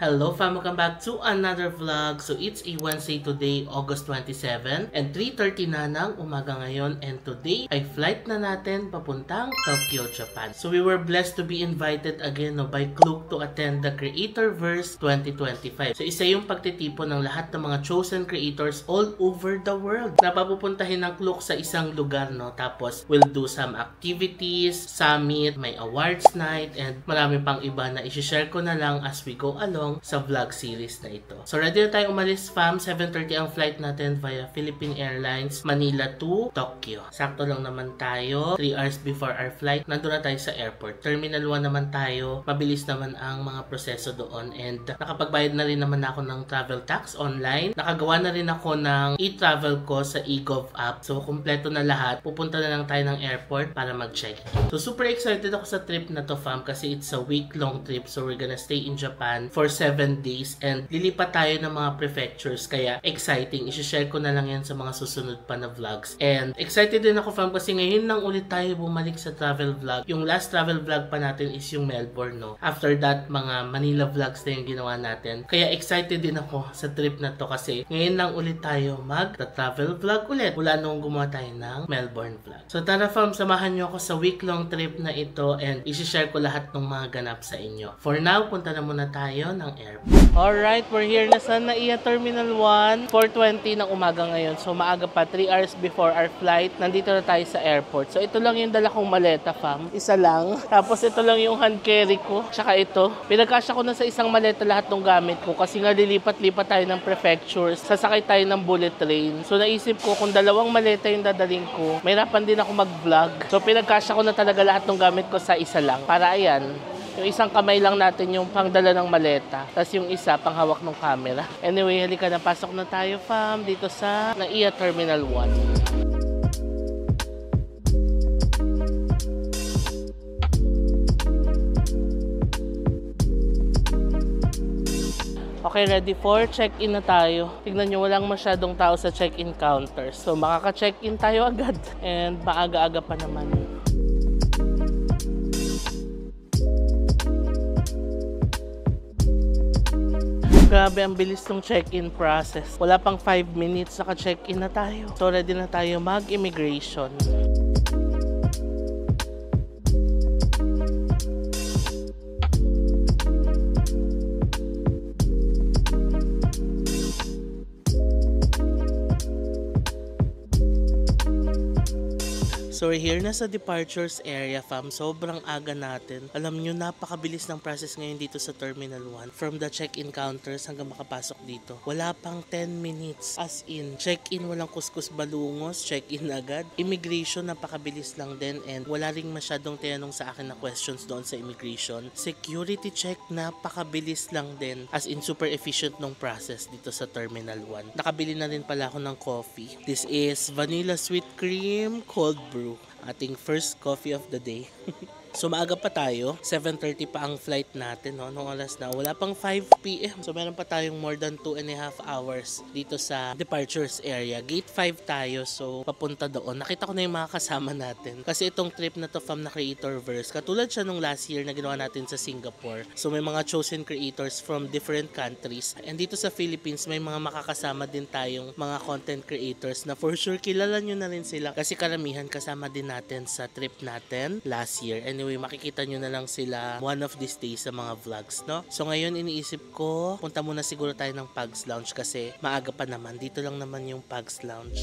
Hello fam, welcome back to another vlog. So it's a Wednesday today, August 27 and 3:30 na ng umaga ngayon, and today ay flight na natin papuntang Tokyo, Japan. So we were blessed to be invited again by Klook to attend the Creatorverse 2025. So isa yung pagtitipon ng lahat ng mga chosen creators all over the world na papupuntahin ng Klook sa isang lugar, no? Tapos we'll do some activities, summit, may awards night, and marami pang iba na i-share ko na lang as we go along sa vlog series na ito. So ready na tayo umalis fam. 7:30 ang flight natin via Philippine Airlines Manila to Tokyo. Sakto lang naman tayo, 3 hours before our flight nandun na tayo sa airport. Terminal 1 naman tayo, mabilis naman ang mga proseso doon, and nakapagbayad na rin naman ako ng travel tax online. Nakagawa na rin ako ng e-travel ko sa eGov app. So kumpleto na lahat. Pupunta na lang tayo ng airport para mag-check. So super excited ako sa trip na to fam, kasi it's a week-long trip. So we're gonna stay in Japan for 7 days and lilipat tayo ng mga prefectures, kaya exciting. I-share ko na lang yan sa mga susunod pa na vlogs. And excited din ako fam, kasi ngayon lang ulit tayo bumalik sa travel vlog. Yung last travel vlog pa natin is yung Melbourne, no? After that, mga Manila vlogs na yung ginawa natin. Kaya excited din ako sa trip na to, kasi ngayon lang ulit tayo mag-travel vlog ulit mula nung gumawa tayo ng Melbourne vlog. So tara fam, samahan nyo ako sa week-long trip na ito and i-share ko lahat ng mga ganap sa inyo. For now, punta na muna tayo ng airport. Alright, we're here na sa NAIA Terminal 1, 4:20 ng umaga ngayon. So maaga pa, 3 hours before our flight, nandito na tayo sa airport. So ito lang yung dala kong maleta fam, isa lang. Tapos ito lang yung hand carry ko, tsaka ito. Pinagkasya ko na sa isang maleta lahat ng gamit ko, kasi nga lilipat-lipat tayo ng prefectures, sasakay tayo ng bullet train. So naisip ko, kung dalawang maleta yung dadaling ko, mahirapan din ako mag-vlog. So pinagkasya ko na talaga lahat ng gamit ko sa isa lang, para ayan, yung isang kamay lang natin yung pangdala ng maleta, tapos yung isa panghawak ng camera. Anyway, halika na, pasok na tayo fam dito sa NAIA Terminal 1. Okay, ready for check-in na tayo. Tignan nyo, walang masyadong tao sa check-in counter. So makaka-check-in tayo agad, and maaga-aga pa naman. Grabe, ang bilis ng check-in process. Wala pang 5 minutes, naka-check-in na tayo. So ready na tayo mag-immigration. So we're here na sa departures area fam. Sobrang aga natin. Alam nyo, napakabilis ng process ngayon dito sa Terminal 1. From the check-in counters hanggang makapasok dito. Wala pang 10 minutes. As in, check-in walang kuskus balungos, check-in agad. Immigration, napakabilis lang din, and wala ring masyadong tinanong sa akin na questions doon sa immigration. Security check, napakabilis lang din. As in, super efficient ng process dito sa Terminal 1. Nakabili na rin pala ako ng coffee. This is vanilla sweet cream cold brew. Ating first coffee of the day. So maaga pa tayo, 7:30 pa ang flight natin, no? Nung oras na, wala pang 5 PM. So meron pa tayong more than 2.5 hours dito sa departures area. Gate 5 tayo, so papunta doon. Nakita ko na yung mga kasama natin. Kasi itong trip na to fam na Creatorverse, katulad siya nung last year na ginawa natin sa Singapore. So may mga chosen creators from different countries. And dito sa Philippines, may mga makakasama din tayong mga content creators na for sure kilala nyo na rin sila. Kasi karamihan kasama din natin sa trip natin last year. Anyway, makikita nyo na lang sila one of these days sa mga vlogs, no? So ngayon iniisip ko, punta muna siguro tayo ng Pugs Lounge, kasi maaga pa naman. Dito lang naman yung Pugs Lounge.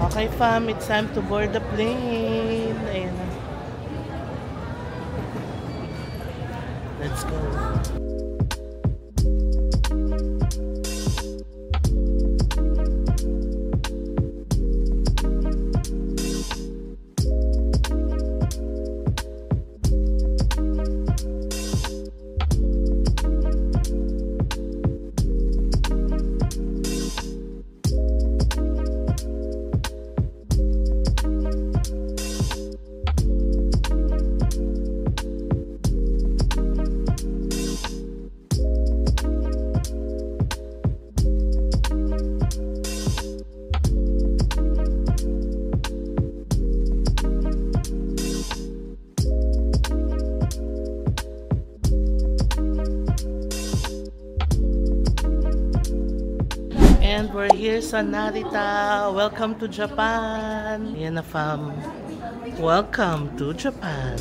Okay fam, it's time to board the plane. Ayan na. Let's go. And we're here sa Narita. Welcome to Japan. Yan na fam. Welcome to Japan.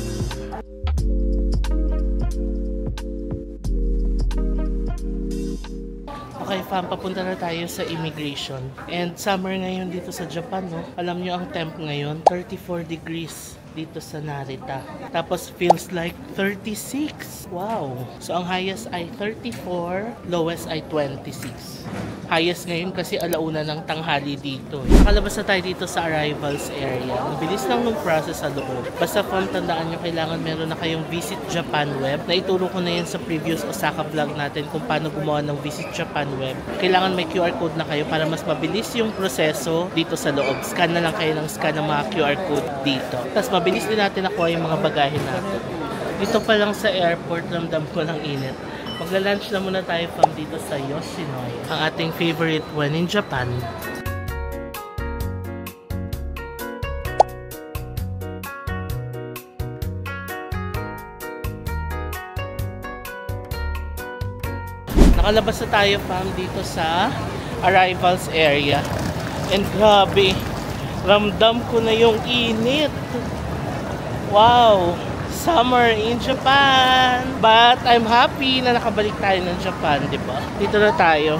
Okay fam, papunta na tayo sa immigration. And summer ngayon dito sa Japan, no? Alam nyo ang temp ngayon, 34 degrees dito sa Narita. Tapos feels like 36. Wow! So ang highest ay 34, lowest ay 26. Highest ngayon kasi alauna ng tanghali dito. Nakalabas na tayo dito sa arrivals area. Ang bilis lang nung process sa loob. Basta fam, tandaan nyo, kailangan meron na kayong Visit Japan web. Naituro ko na yan sa previous Osaka vlog natin kung paano gumawa ng Visit Japan web. Kailangan may QR code na kayo para mas mabilis yung proseso dito sa loob. Scan na lang kayo ng scan ng mga QR code dito. Tapos mabilis din natin nakuha yung mga bagahe natin. Dito pa lang sa airport, ramdam ko ng init. Magla-lunch na muna tayo from dito sa Yoshinoya, ang ating favorite when in Japan. Nakalabas na tayo fam dito sa arrivals area. And grabe, ramdam ko na yung init. Wow! Summer in Japan! But I'm happy na nakabalik tayo ng Japan, di ba? Dito na tayo.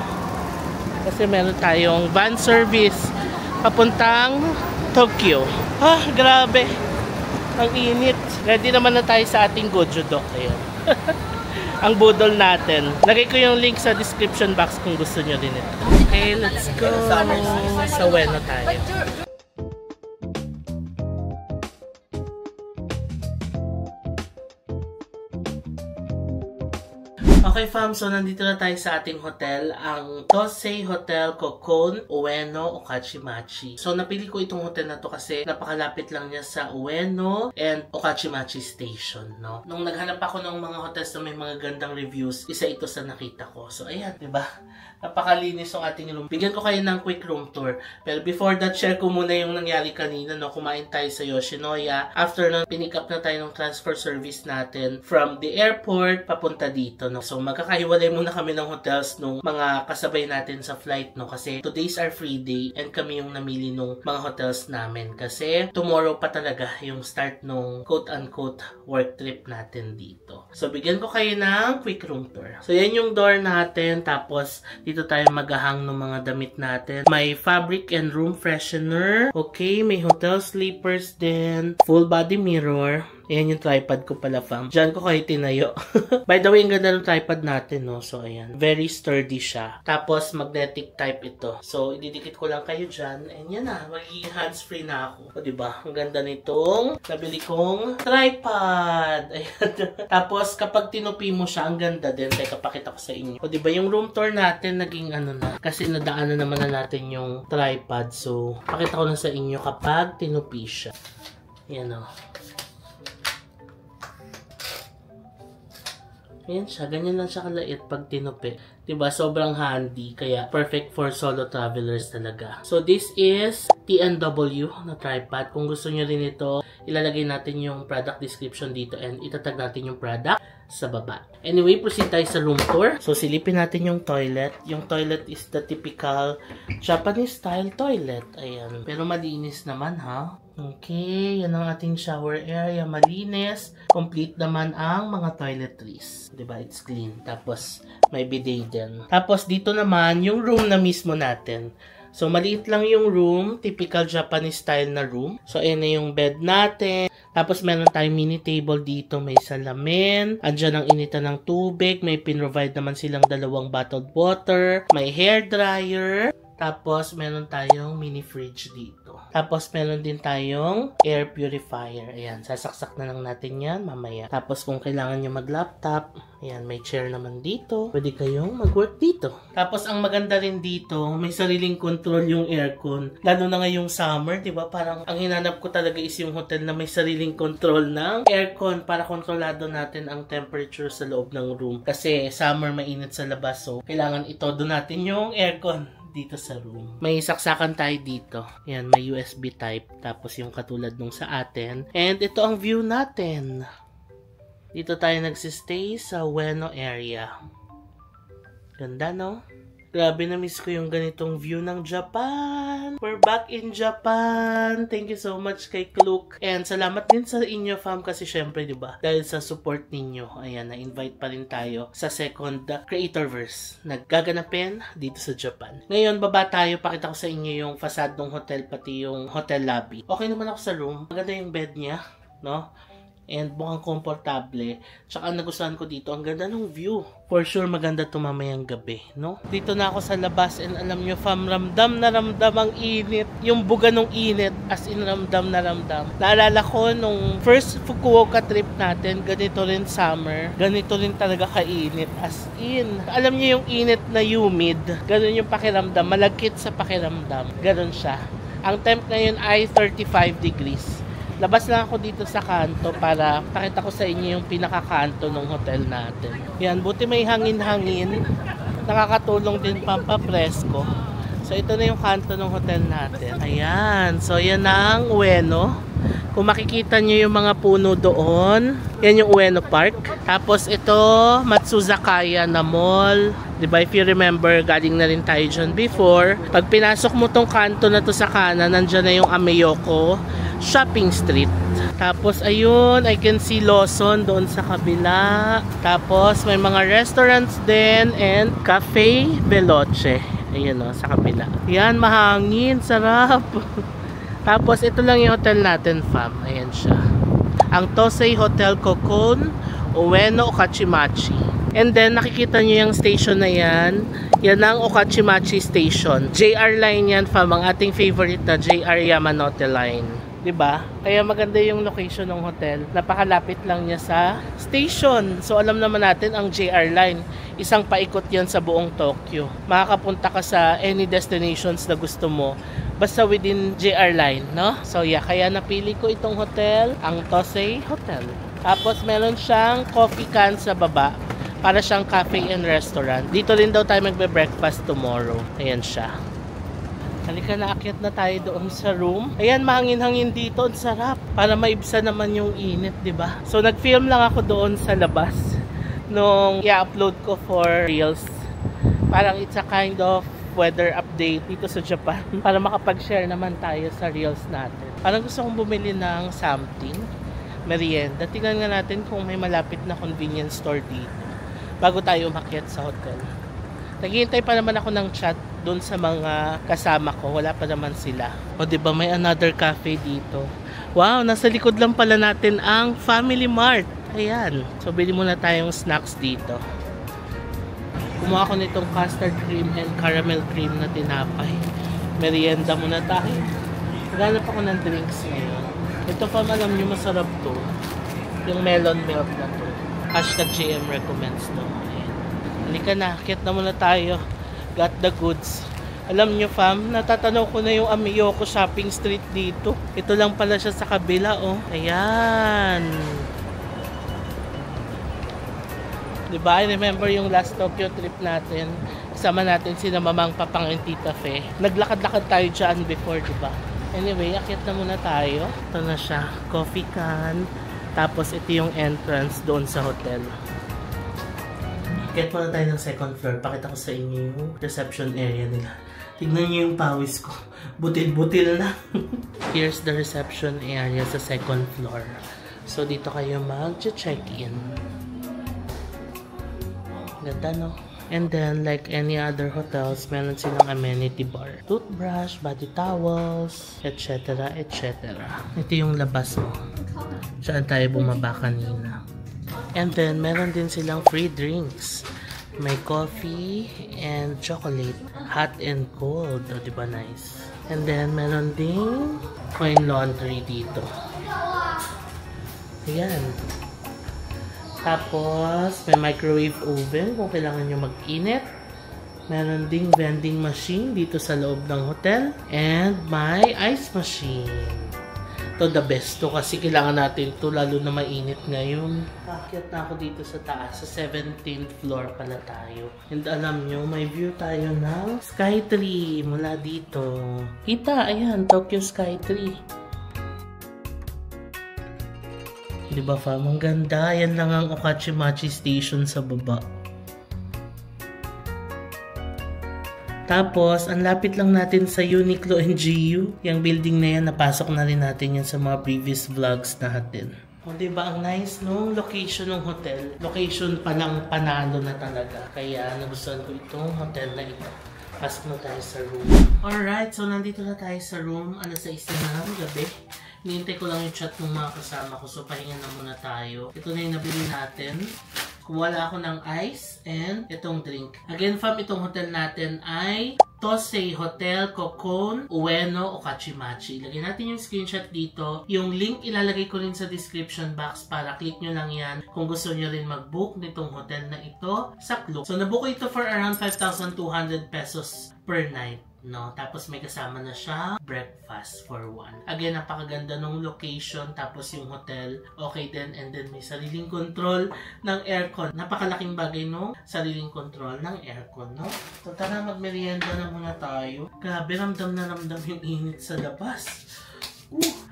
Kasi meron tayong van service papuntang Tokyo. Grabe! Ang init. Ready naman na tayo sa ating Goju-dok. Ayan. Ang budol natin. Lagay ko yung link sa description box kung gusto nyo din ito. Okay, let's go! Sa Ueno tayo. Okay fam, so nandito na tayo sa ating hotel, ang Tosei Hotel Kokon Ueno Okachimachi. So napili ko itong hotel na to kasi napakalapit lang niya sa Ueno and Okachimachi Station, no? Nung naghanap ako ng mga hotels na may mga gandang reviews, isa ito sa nakita ko. So ayan, diba? Napakalinis yung ating room. Bigyan ko kayo ng quick room tour. Pero before that, share ko muna yung nangyari kanina, no? Kumain tayo sa Yoshinoya. After nun, pinick up na tayo ng transfer service natin from the airport papunta dito, no? So magkakahiwalay muna kami ng hotels nung mga kasabay natin sa flight, no? Kasi today's our free day and kami yung namili nung mga hotels namin. Kasi tomorrow pa talaga yung start nung quote-unquote work trip natin dito. So bigyan ko kayo ng quick room tour. So yan yung door natin. Tapos dito tayo maghahang ng mga damit natin. May fabric and room freshener. Okay, may hotel sleepers din. Full body mirror. Ayan yung tripod ko pala fam. Diyan ko kayo tinayo. By the way, ang ganda ng tripod natin, no? So, ayan. Very sturdy siya. Tapos, magnetic type ito. So, ididikit ko lang kayo dyan. And yan na. Magiging hands-free na ako. O, diba? Ang ganda nitong nabili kong tripod. Ayan. Tapos, kapag tinupi mo siya, ang ganda din. Teka, pakita ko sa inyo. O, diba? Yung room tour natin, naging ano na. Kasi nadaanan naman na natin yung tripod. So, pakita ko na sa inyo kapag tinupi siya. Yan o. Ayan siya. Ganyan lang siya kalait pag tinupi. Diba? Sobrang handy. Kaya perfect for solo travelers talaga. So this is TNW na tripod. Kung gusto nyo rin ito, ilalagay natin yung product description dito and itatag natin yung product sa baba. Anyway, proceed tayo sa room tour. So silipin natin yung toilet. Yung toilet is the typical Japanese style toilet. Ayan. Pero malinis naman ha. Okay, yan ang ating shower area. Malinis. Complete naman ang mga toiletries. Diba? It's clean. Tapos, may bidet din. Tapos, dito naman, yung room na mismo natin. So, maliit lang yung room. Typical Japanese style na room. So, ayan na yung bed natin. Tapos, meron tayong mini table dito. May salamin. Andyan ang initan ng tubig. May pinrovide naman silang 2 bottled water. May hair dryer. Tapos, meron tayong mini fridge dito. Tapos, meron din tayong air purifier. Ayan, sasaksak na lang natin yan mamaya. Tapos, kung kailangan nyo mag-laptop, ayan, may chair naman dito. Pwede kayong mag-work dito. Tapos, ang maganda rin dito, may sariling control yung aircon. Lalo na ngayong summer, di ba? Parang, ang hinanap ko talaga is yung hotel na may sariling control ng aircon para kontrolado natin ang temperature sa loob ng room. Kasi, summer mainit sa labas, so, kailangan itodo natin yung aircon dito sa room. May saksakan tayo dito. Yan, may USB type. Tapos yung katulad nung sa atin. And ito ang view natin. Dito tayo nagsistay sa Ueno area. Ganda, no? Grabe, na-miss ko yung ganitong view ng Japan. We're back in Japan. Thank you so much kay Klook. And salamat din sa inyo, fam, kasi syempre, di ba? Dahil sa support ninyo, ayan, na-invite pa rin tayo sa second Creatorverse. Naggaganapin dito sa Japan. Ngayon, baba tayo. Pakita ko sa inyo yung facade ng hotel, pati yung hotel lobby. Okay naman ako sa room. Maganda yung bed niya, no? And mukhang komportable. Tsaka nagustuhan ko dito, ang ganda ng view. For sure, maganda ito mamayang gabi, no? Dito na ako sa labas and alam nyo, fam, ramdam na ramdam ang init. Yung buga ng init, as in ramdam na ramdam. Naalala ko, nung first Fukuoka trip natin, ganito rin summer. Ganito rin talaga kainit. As in, alam nyo yung init na humid. Ganun yung pakiramdam. Malagkit sa pakiramdam. Ganun siya. Ang temp ngayon ay 35 degrees. Labas lang ako dito sa kanto para pakita ko sa inyo yung pinakakanto ng hotel natin. Yan, buti may hangin-hangin. Nakakatulong din pampapresko. So, ito na yung kanto ng hotel natin. Ayan. So, yan na ang Ueno. Kung makikita nyo yung mga puno doon, yan yung Ueno Park. Tapos, ito, Matsuzakaya na mall. Diba, if you remember, galing na rin tayo dyan before. Pag pinasok mo tong kanto na to sa kanan, nandyan na yung Ameyoko Shopping Street. Tapos ayun, I can see Lawson doon sa kabila. Tapos may mga restaurants din and Cafe Veloce. Ayun o, sa kabila. Yan, mahangin, sarap. Tapos ito lang yung hotel natin, fam. Ayan siya. Ang Tosei Hotel Kokon Ueno Okachimachi. And then nakikita nyo yung station na yan. Yan ang Okachimachi Station. JR line yan, fam. Ang ating favorite na JR Yamanote line. Diba? Kaya maganda yung location ng hotel. Napakalapit lang niya sa station. So alam naman natin ang JR line. Isang paikot yan sa buong Tokyo. Makakapunta ka sa any destinations na gusto mo. Basta within JR line, no? So yeah, kaya napili ko itong hotel, ang Tosei Hotel. Tapos meron siyang coffee can sa baba. Para siyang cafe and restaurant. Dito rin daw tayo magbe-breakfast tomorrow. Ayan siya. Halika na, akyat na tayo doon sa room. Ayan, mahangin-hangin dito. Ang sarap. Para maibsa naman yung init, diba? So, nag-film lang ako doon sa labas. Nung i-upload ko for Reels. Parang it's a kind of weather update dito sa Japan. Para makapag-share naman tayo sa Reels natin. Parang gusto kong bumili ng something. Merienda. Tingnan nga natin kung may malapit na convenience store dito. Bago tayo umakyat sa hotel. Naghihintay pa naman ako ng chat doon sa mga kasama ko. Wala pa naman sila. O diba, may another cafe dito. Wow, nasa likod lang pala natin ang Family Mart. Ayan. So, bili muna tayong snacks dito. Kumuha ko nitong custard cream and caramel cream na tinapay. Merienda muna tayo. Naghanap ako ng drinks ngayon. Ito pa, alam nyo, masarap to. Yung melon milk na to. #JM recommends to. Ayan. Halika na, akit na muna tayo. Got the goods. Alam nyo, fam, natatanaw ko na yung Ameyoko Shopping Street dito. Ito lang pala siya sa kabila, oh. Ayan. Diba? I remember yung last Tokyo trip natin. Kasama natin sina Mamang Papang and Tita Fe. Naglakad-lakad tayo dyan before, diba? Anyway, akit na muna tayo. Ito na siya. Coffee can. Tapos ito yung entrance doon sa hotel. Get muna tayo ng second floor. Pakita ko sa inyo yung reception area nila. Tignan nyo yung pawis ko. Butil-butil na. Here's the reception area sa second floor. So, dito kayo mag-check-in. Ganda, no? And then, like any other hotels, meron silang amenity bar. Toothbrush, body towels, etc. etc. Ito yung labas mo. Saan tayo bumaba kanina. And then, meron din silang free drinks. May coffee and chocolate. Hot and cold. O, diba nice? And then, meron din coin laundry dito. Ayan. Tapos, may microwave oven kung kailangan nyo mag-init. Meron ding vending machine dito sa loob ng hotel. And may ice machine. To the best to kasi kailangan natin to lalo na mainit ngayon. Akyat na ako dito sa taas. Sa 17th floor pala tayo. And alam nyo, may view tayo ng Skytree mula dito. Kita, ayan, Tokyo Skytree. Diba fam? Ang ganda. Yan lang ang Okachimachi Station sa baba. Tapos, ang lapit lang natin sa Uniqlo and GU. Yung building na yan, napasok na rin natin yan sa mga previous vlogs natin. O, diba ang nice nung location ng hotel? Location pa lang panalo na talaga. Kaya nagustuhan ko itong hotel na ito. Pasok na tayo sa room. Alright, so nandito na tayo sa room. Alas 6 na ng gabi. Hinihintay ko lang yung chat ng mga kasama ko. So, pahinga na muna tayo. Ito na yung nabili natin. Kumuha ako ng ice and itong drink. Again, fam, itong hotel natin ay Tosei Hotel Cocoon Ueno Okachimachi. Lagyan natin yung screenshot dito. Yung link ilalagay ko rin sa description box para click nyo lang yan kung gusto nyo rin mag-book nitong hotel na ito sa Klook. So, nabook ko ito for around 5,200 pesos per night. No, tapos may kasama na siya breakfast for one. Again, napakaganda ng location, tapos yung hotel okay din, and then may sariling control ng aircon. Napakalaking bagay no, sariling control ng aircon, no? So tara, magmerienda na muna tayo. Grabe, ramdam na ramdam yung init sa labas.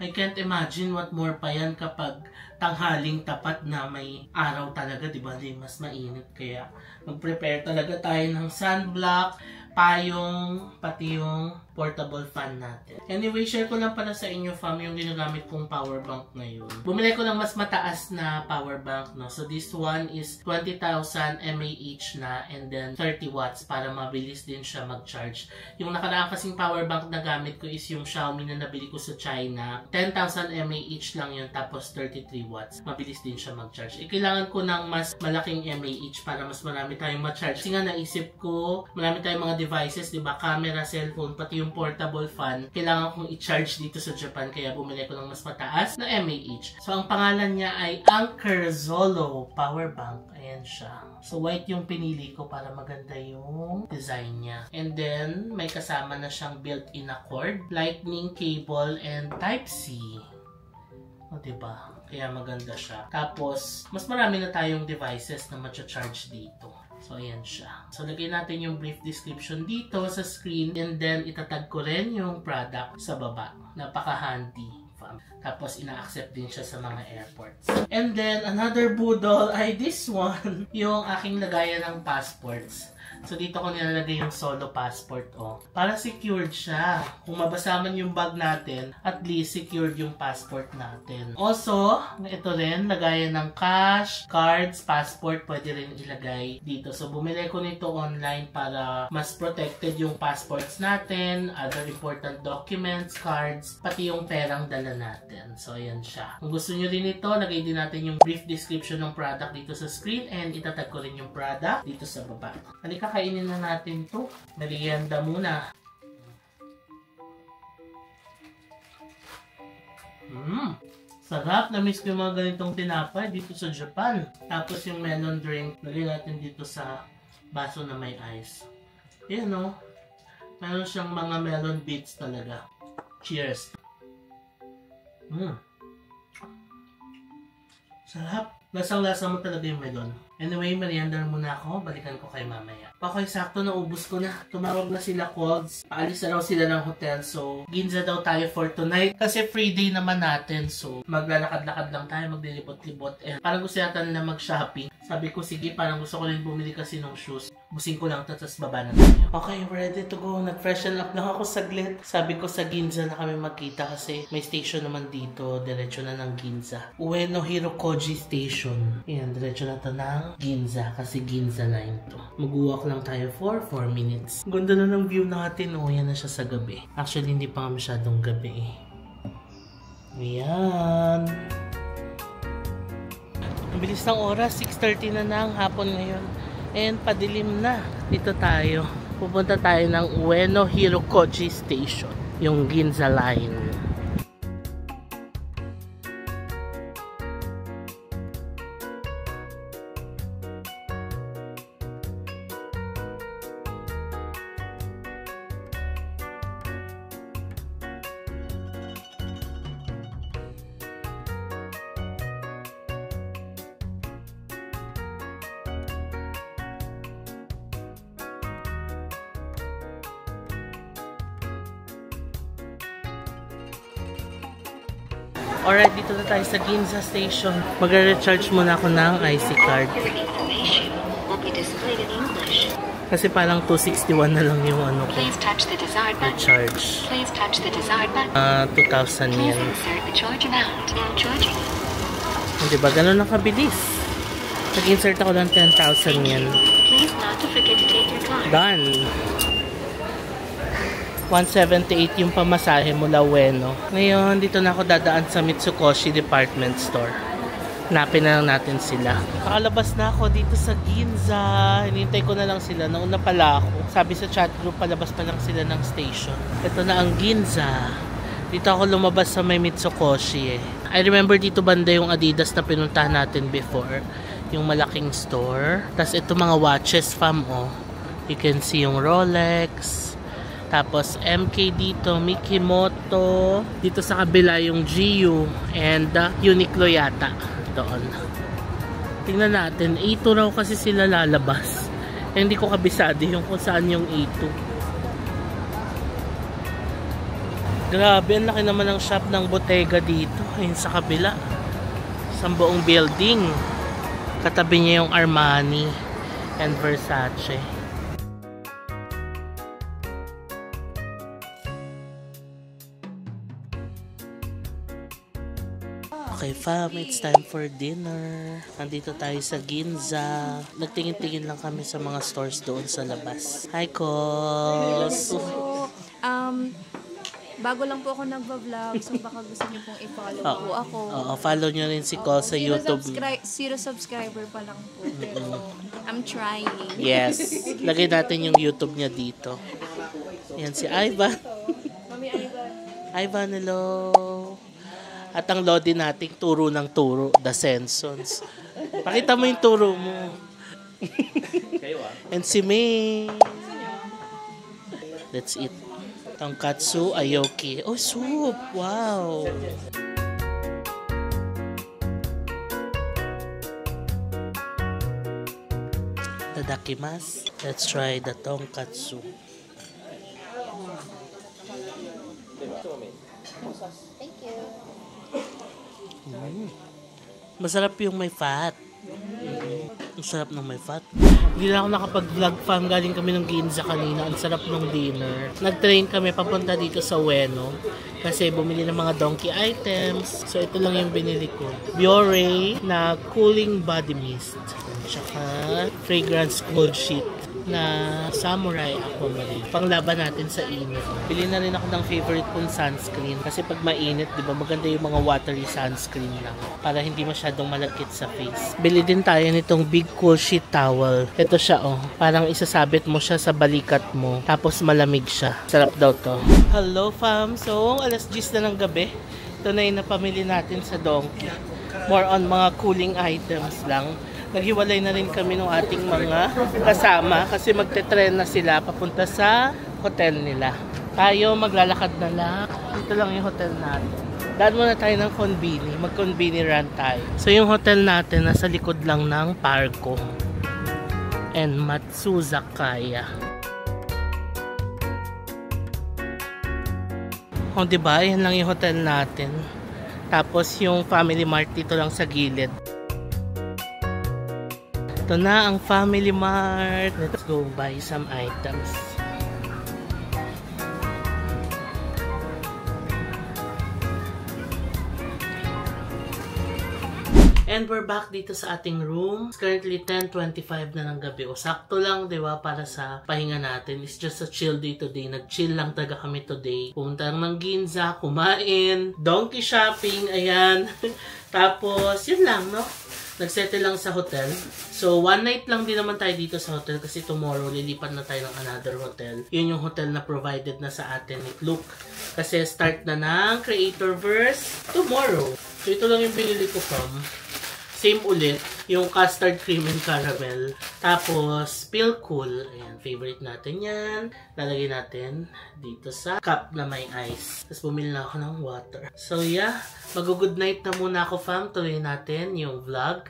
I can't imagine what more pa yan kapag tanghaling tapat na may araw talaga, di ba? Di mas mainit, kaya mag-prepare talaga tayo ng sunblock, payong, pati yung portable fan natin. Anyway, share ko lang pala sa inyo, fam, yung ginagamit kong power bank ngayon. Bumili ko ng mas mataas na power bank, no? So, this one is 20,000 mAh na and then 30 watts para mabilis din siya mag-charge. Yung nakaraan kasing power bank na gamit ko is yung Xiaomi na nabili ko sa China. 10,000 mAh lang yun, tapos 33 watts. Mabilis din siya mag-charge. Kailangan ko ng mas malaking mAh para mas marami tayong ma-charge. Kasi nga naisip ko, marami tayong mga devices, diba? Camera, cellphone, pati yung portable fan, kailangan kong i-charge dito sa Japan, kaya bumili ko ng mas mataas na mAh. So, ang pangalan niya ay Anker Zolo Power Bank. Ayan siya. So, white yung pinili ko para maganda yung design niya. And then, may kasama na siyang built-in na cord, lightning cable, and Type-C. O, diba? Kaya maganda siya. Tapos, mas marami na tayong devices na ma-charge dito. So, ayan siya. So, lagay natin yung brief description dito sa screen, and then itatag ko rin yung product sa baba. Napaka-handy. Tapos, ina-accept din siya sa mga airports. And then, another budol ay this one. Yung aking lagayan ng passports. So, dito ko nilalagay yung solo passport, oh. Para secured siya. Kung mabasa man yung bag natin, at least secured yung passport natin. Also, ito rin, lagayan ng cash, cards, passport, pwede rin ilagay dito. So, bumili ko nito online para mas protected yung passports natin, other important documents, cards, pati yung perang dala natin. So, ayan siya. Kung gusto nyo rin ito, lagay din natin yung brief description ng product dito sa screen, and itatag ko rin yung product dito sa baba. Halika, kainin na natin to. Merienda muna. Sarap. Na-miss ko yung mga ganitong tinapay dito sa Japan. Tapos yung melon drink, lagay natin dito sa baso na may ice. Ayan o. Meron siyang mga melon bits talaga. Cheers. Sarap. Lasang-lasa mo talaga yung melon. Anyway, merienda muna ako. Balikan ko kayo mamaya. Okay, sakto na ubos ko na. Tumawag na sila Cogs. Paalis na raw sila ng hotel. So, Ginza daw tayo for tonight. Kasi free day naman natin. So, maglalakad-lakad lang tayo. Maglilibot-libot. And parang gusto yata nila mag-shopping. Sabi ko, sige, parang gusto ko rin bumili kasi ng shoes. Busing ko lang ito, tapos baba na tayo. Okay, ready to go. Nag-freshen up lang ako saglit. Sabi ko sa Ginza na kami magkita kasi may station naman dito. Diretso na ng Ginza. Ueno Hirokoji Station. Ayan, diretso na ito ng Ginza kasi Ginza line to. Mag-walk lang tayo for 4 minutes. Ganda na ng view natin. O, yan na siya sa gabi. Actually, hindi pa masyadong gabi eh. Ayan. Ang bilis ng oras, 6:30 na ng hapon ngayon. And padilim na. Dito tayo. Pupunta tayo ng Ueno Hirokoji Station. Yung Ginza line. Alright, dito na tayo sa Ginza Station. Magre-recharge muna ako ng IC card. Kasi parang 261 na lang yung ano ko. Please touch the desired button. Charge. Please touch the desired button. 2,000 Please yan. insert the charge amount. Now charging. Diba? Ganun lang kabilis. Nag-insert ako ng 10,000 yan. Please not to forget to take your card. Done. 178 yung pamasahe mula Ueno. Ngayon, dito na ako dadaan sa Mitsukoshi Department Store. Hanapin na lang natin sila. Nakalabas na ako dito sa Ginza. Hinintay ko na lang sila. Nauna pala ako. Sabi sa chat group, palabas pa lang sila ng station. Ito na ang Ginza. Dito ako lumabas sa may Mitsukoshi eh. I remember dito banda yung Adidas na pinuntahan natin before. Yung malaking store. Tapos ito mga watches fam oh. You can see yung Rolex. Tapos MK dito, Mikimoto. Dito sa kabila yung GU and Uniqlo yata. Doon. Tingnan natin. A2 raw kasi sila lalabas. Eh, hindi ko kabisado yung kung saan yung A2. Grabe, ang laki naman ng shop ng Bottega dito. Ayun sa kabila. Sa buong building. Katabi niya yung Armani and Versace. Okay fam, it's time for dinner. Nandito tayo sa Ginza. Nagtingin-tingin lang kami sa mga stores doon sa labas. Hi, Kos! Bago lang po ako nagva-vlog, so baka gusto niyo pong i-follow po ako. Oo, follow nyo rin si Kos sa YouTube. Zero subscriber pa lang po, pero I'm trying. Yes. Lagay natin yung YouTube niya dito. Yan si Ivan. Mami Ivan. Ivan, hello! At ang lodi nating turo ng turo, The Sensons. Pakita mo yung turo mo. And si May. That's it. Tonkatsu Ayoki. Oh, soup! Wow! Tadakimasu. Let's try the tonkatsu. Thank you. Masarap yung may fat. Ang sarap ng may fat. Hindi na ako nakapag-vlog fam. Galing kami ng Ginza kanina. Ang sarap ng dinner. Nag-train kami papunta dito sa Ueno. Kasi bumili ng mga donkey items. So ito lang yung binili ko. Biore na cooling body mist. Tsaka fragrance cold sheet na samurai aquamarine. Panglaban natin sa init. Bili na rin ako ng favorite kong sunscreen. Kasi pag mainit, di ba, maganda yung mga watery sunscreen lang. Para hindi masyadong malagkit sa face. Bili din tayo nitong big cool sheet towel. Ito siya oh. Parang isasabit mo siya sa balikat mo. Tapos malamig siya. Sarap daw to. Hello fam! So, alas 10 na ng gabi. Ito na yung napamili natin sa Donkey. More on mga cooling items lang. Naghiwalay na rin kami ng ating mga kasama kasi magte-tren na sila papunta sa hotel nila. Tayo maglalakad na lang. Dito lang yung hotel natin. Daan muna tayo ng Konbini. Mag-Konbini run tayo. So yung hotel natin nasa likod lang ng Parco and Matsuzakaya. O diba? Yan lang yung hotel natin. Tapos yung Family Mart dito lang sa gilid. Ito na ang Family Mart. Let's go buy some items. And we're back dito sa ating room. It's currently 10:25 na ng gabi. O sakto lang, di ba, para sa pahinga natin. It's just a chill day today. Nag-chill lang taga kami today. Pumunta ng Ginza, kumain, donkey shopping, ayan. Tapos, yun lang, no? Nagsettle lang sa hotel. So, one night lang din naman tayo dito sa hotel kasi tomorrow lilipat na tayo ng another hotel. Yun yung hotel na provided na sa atin ni Luke. Kasi start na ng Creatorverse tomorrow. So, ito lang yung pinili ko from. Same ulit, yung custard cream and caramel. Tapos, Feel Cool. Ayan, favorite natin yan. Lalagay natin dito sa cup na may ice. Tapos, bumili na ako ng water. So, yeah. Mag-good night na muna ako, fam. Tuloy natin yung vlog.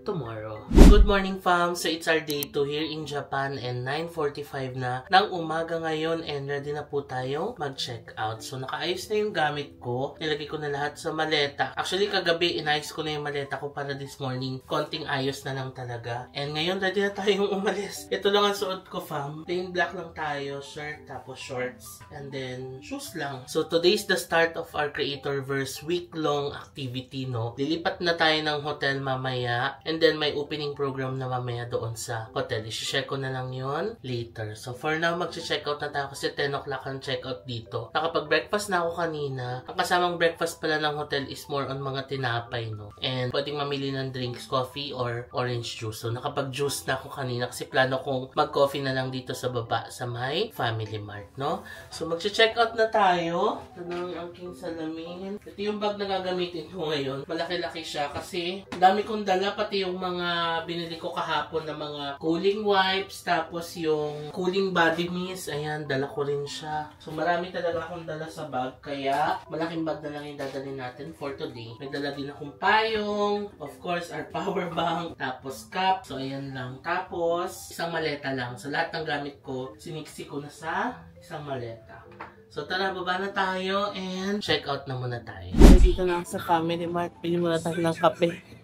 tomorrow. Good morning fam! So it's our day 2 here in Japan and 9:45 na ng umaga ngayon and ready na po tayo mag-check out. So nakaayos na yung gamit ko. Nilagay ko na lahat sa maleta. Actually kagabi inayos ko na yung maleta ko para this morning. Konting ayos na lang talaga. And ngayon ready na tayong umalis. Ito lang ang suot ko fam. Plain black lang tayo. Shirt tapos shorts. And then shoes lang. So today's the start of our Creatorverse week-long activity, no? Lilipat na tayo ng hotel mamaya. And then may opening program na mamaya doon sa hotel. I-check ko na lang yon later. So for now, mag-check out na tayo kasi 10 o'clock ang check out dito. Nakapag-breakfast na ako kanina. Ang kasamang breakfast pala ng hotel is more on mga tinapay, no? And pwedeng mamili ng drinks, coffee or orange juice. So nakapag-juice na ako kanina kasi plano kong mag-coffee na lang dito sa baba sa my Family Mart, no? So mag-check out na tayo. Ito na ang aking salamin. Ito yung bag na gagamitin ko ngayon. Malaki-laki siya kasi dami kong dala, pati yung mga binili ko kahapon na mga cooling wipes, tapos yung cooling body mist, ayan, dala ko rin siya. So marami talaga akong dala sa bag, kaya malaking bag na lang yung dadalhin natin for today. May dala din akong payong, of course, our power bank, tapos cup, so ayan lang. Tapos, isang maleta lang. So lahat ng gamit ko, siniksi ko na sa isang maleta. So tara, baba na tayo and check out na muna tayo. Dito na sa Family Mart, pili muna tayo ng kape.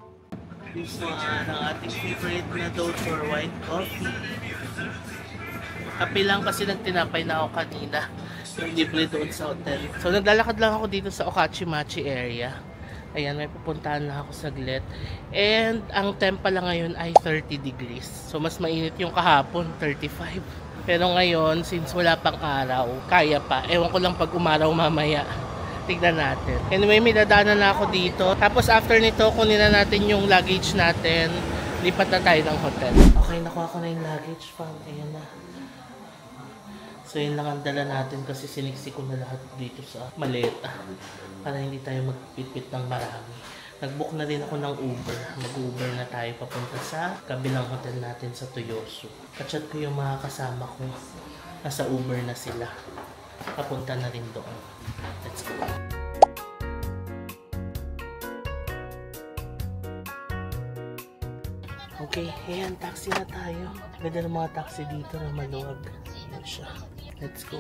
Gusto ng ating favorite na Dole for white coffee. Kape lang kasi nagtinapay na ako kanina. Yung libre doon sa hotel. So naglalakad lang ako dito sa Okachimachi area. Ayan, may pupuntahan na ako saglit. And ang temp pala ngayon ay 30 degrees. So mas mainit yung kahapon, 35. Pero ngayon, since wala pang araw, kaya pa. Ewan ko lang pag umaraw mamaya. Tignan natin. Anyway, may dadaanan na ako dito. Tapos after nito, kunin na natin yung luggage natin. Lipat na tayo ng hotel. Okay, nakuha ko na yung luggage fam. Ayan na. So yun lang ang dala natin kasi siniksi ko na lahat dito sa maleta. Para hindi tayo magpitpit ng marami. Nag-book na rin ako ng Uber. Mag-Uber na tayo papunta sa kabilang hotel natin sa Toyosu. Kachat ko yung mga kasama ko. Nasa Uber na sila. Papunta na rin doon. Let's go. Okay, ayan, taxi na tayo. Ganda ng mga taxi dito na maluwag. Ayan siya. Let's go.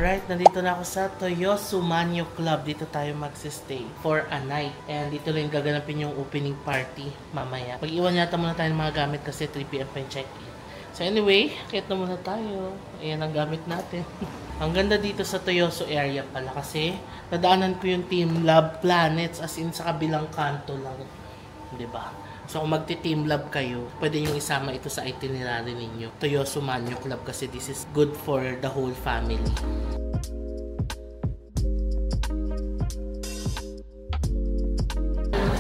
Alright, nandito na ako sa Toyosu Manyo Club. Dito tayo magsistay for a night. And dito lang gaganapin yung opening party mamaya. Pag-iwan yata muna tayo ng mga gamit kasi 3 PM pa yung check-in. So anyway, kaya na muna tayo. Ayan ang gamit natin. Ang ganda dito sa Toyosu area pala kasi nadaanan ko yung Team Love Planets as in sa kabilang kanto lang. Diba? So kung magti-team lab kayo, pwede nyo isama ito sa itinerary ninyo. Toyosu Manyo Club kasi this is good for the whole family.